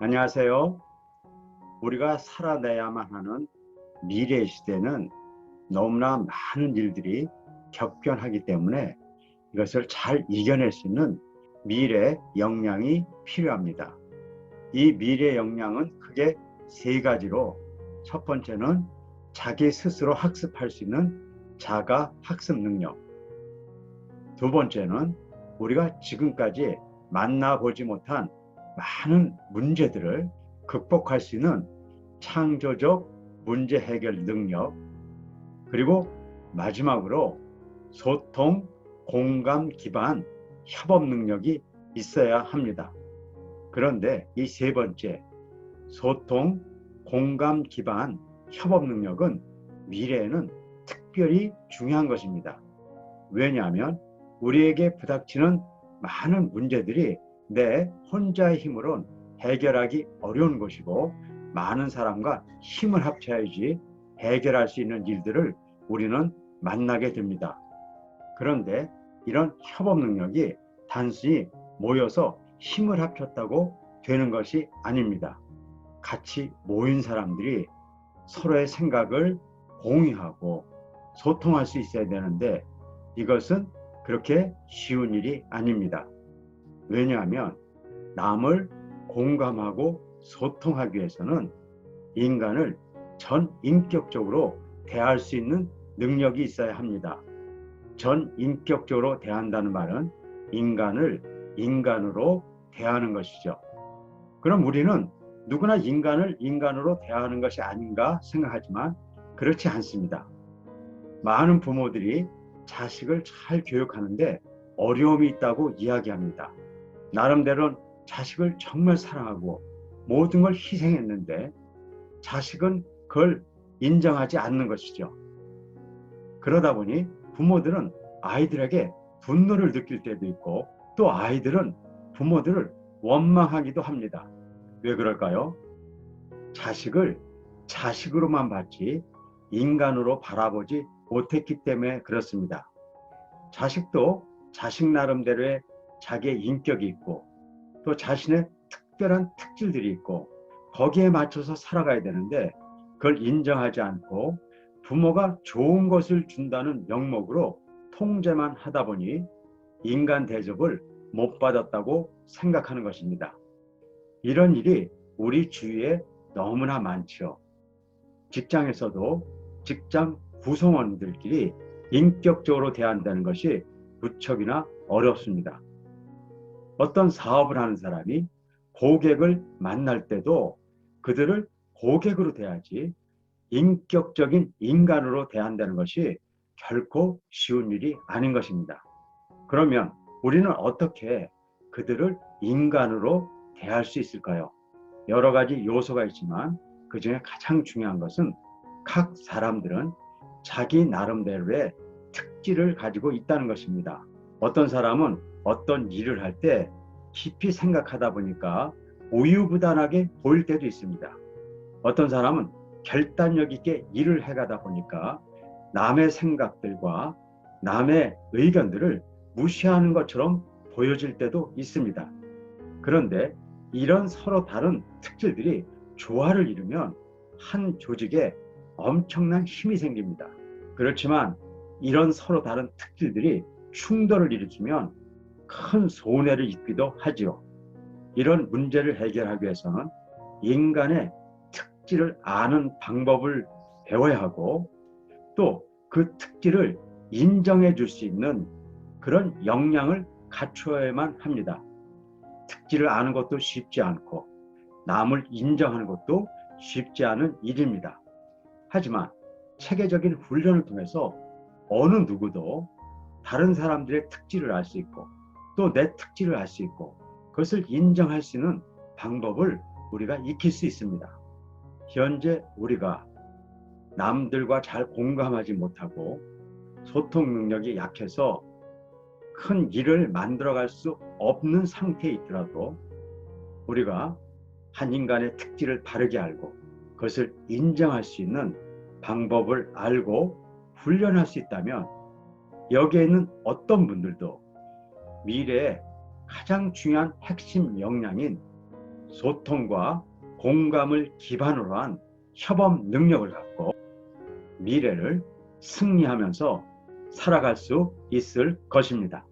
안녕하세요. 우리가 살아내야만 하는 미래 시대는 너무나 많은 일들이 격변하기 때문에 이것을 잘 이겨낼 수 있는 미래 역량이 필요합니다. 이 미래 역량은 크게 세 가지로, 첫 번째는 자기 스스로 학습할 수 있는 자가 학습 능력, 두 번째는 우리가 지금까지 만나보지 못한 많은 문제들을 극복할 수 있는 창조적 문제 해결 능력, 그리고 마지막으로 소통, 공감 기반 협업 능력이 있어야 합니다. 그런데 이 세 번째, 소통, 공감 기반 협업 능력은 미래에는 특별히 중요한 것입니다. 왜냐하면 우리에게 부닥치는 많은 문제들이 내 혼자의 힘으론 해결하기 어려운 것이고, 많은 사람과 힘을 합쳐야지 해결할 수 있는 일들을 우리는 만나게 됩니다. 그런데 이런 협업 능력이 단순히 모여서 힘을 합쳤다고 되는 것이 아닙니다. 같이 모인 사람들이 서로의 생각을 공유하고 소통할 수 있어야 되는데, 이것은 그렇게 쉬운 일이 아닙니다. 왜냐하면 남을 공감하고 소통하기 위해서는 인간을 전 인격적으로 대할 수 있는 능력이 있어야 합니다. 전 인격적으로 대한다는 말은 인간을 인간으로 대하는 것이죠. 그럼 우리는 누구나 인간을 인간으로 대하는 것이 아닌가 생각하지만 그렇지 않습니다. 많은 부모들이 자식을 잘 교육하는데 어려움이 있다고 이야기합니다. 나름대로는 자식을 정말 사랑하고 모든 걸 희생했는데 자식은 그걸 인정하지 않는 것이죠. 그러다 보니 부모들은 아이들에게 분노를 느낄 때도 있고, 또 아이들은 부모들을 원망하기도 합니다. 왜 그럴까요? 자식을 자식으로만 봤지 인간으로 바라보지 못했기 때문에 그렇습니다. 자식도 자식 나름대로의 자기의 인격이 있고, 또 자신의 특별한 특질들이 있고, 거기에 맞춰서 살아가야 되는데 그걸 인정하지 않고 부모가 좋은 것을 준다는 명목으로 통제만 하다 보니 인간 대접을 못 받았다고 생각하는 것입니다. 이런 일이 우리 주위에 너무나 많죠. 직장에서도 직장 구성원들끼리 인격적으로 대한다는 것이 무척이나 어렵습니다. 어떤 사업을 하는 사람이 고객을 만날 때도 그들을 고객으로 대하지 인격적인 인간으로 대한다는 것이 결코 쉬운 일이 아닌 것입니다. 그러면 우리는 어떻게 그들을 인간으로 대할 수 있을까요? 여러 가지 요소가 있지만 그 중에 가장 중요한 것은 각 사람들은 자기 나름대로의 특질을 가지고 있다는 것입니다. 어떤 사람은 어떤 일을 할 때 깊이 생각하다 보니까 우유부단하게 보일 때도 있습니다. 어떤 사람은 결단력 있게 일을 해가다 보니까 남의 생각들과 남의 의견들을 무시하는 것처럼 보여질 때도 있습니다. 그런데 이런 서로 다른 특질들이 조화를 이루면 한 조직에 엄청난 힘이 생깁니다. 그렇지만 이런 서로 다른 특질들이 충돌을 일으키면 큰 손해를 입기도 하지요. 이런 문제를 해결하기 위해서는 인간의 특질을 아는 방법을 배워야 하고, 또 그 특질을 인정해 줄 수 있는 그런 역량을 갖추어야만 합니다. 특질을 아는 것도 쉽지 않고 남을 인정하는 것도 쉽지 않은 일입니다. 하지만 체계적인 훈련을 통해서 어느 누구도 다른 사람들의 특질을 알 수 있고, 또 내 특질을 알 수 있고, 그것을 인정할 수 있는 방법을 우리가 익힐 수 있습니다. 현재 우리가 남들과 잘 공감하지 못하고 소통 능력이 약해서 큰 일을 만들어갈 수 없는 상태에 있더라도, 우리가 한 인간의 특질을 바르게 알고 그것을 인정할 수 있는 방법을 알고 훈련할 수 있다면, 여기에 있는 어떤 분들도 미래에 가장 중요한 핵심 역량인 소통과 공감을 기반으로 한 협업 능력을 갖고 미래를 승리하면서 살아갈 수 있을 것입니다.